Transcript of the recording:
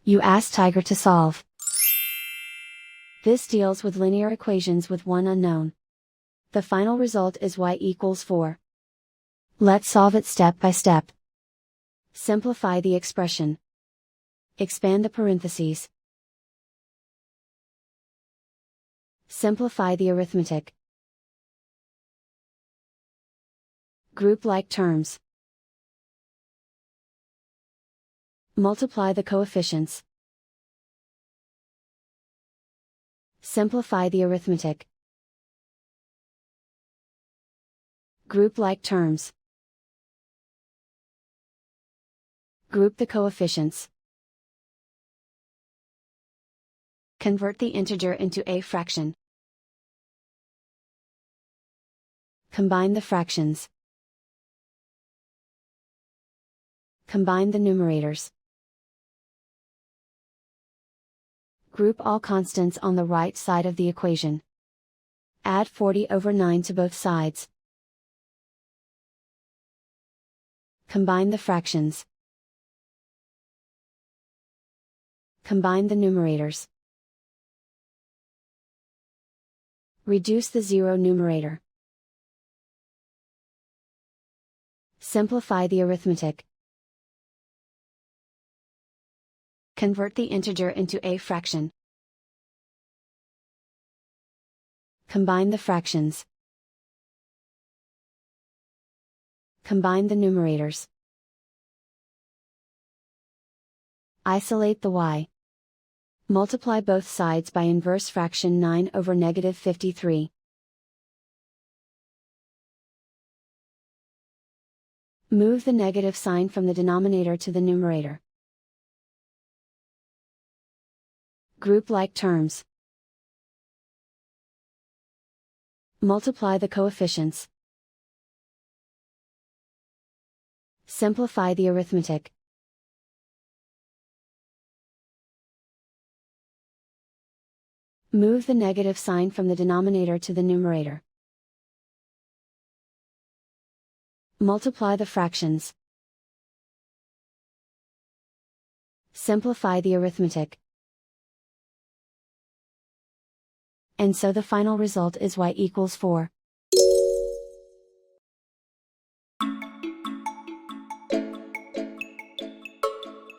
You ask Tiger to solve. This deals with linear equations with one unknown. The final result is y equals 4. Let's solve it step by step. Simplify the expression. Expand the parentheses. Simplify the arithmetic. Group like terms. Multiply the coefficients. Simplify the arithmetic. Group like terms. Group the coefficients. Convert the integer into a fraction. Combine the fractions. Combine the numerators. Group all constants on the right side of the equation. Add 40/9 to both sides. Combine the fractions. Combine the numerators. Reduce the zero numerator. Simplify the arithmetic. Convert the integer into a fraction. Combine the fractions. Combine the numerators. Isolate the y. Multiply both sides by inverse fraction 9/-53. Move the negative sign from the denominator to the numerator. Group like terms. Multiply the coefficients. Simplify the arithmetic. Move the negative sign from the denominator to the numerator. Multiply the fractions. Simplify the arithmetic. And so the final result is y equals 4.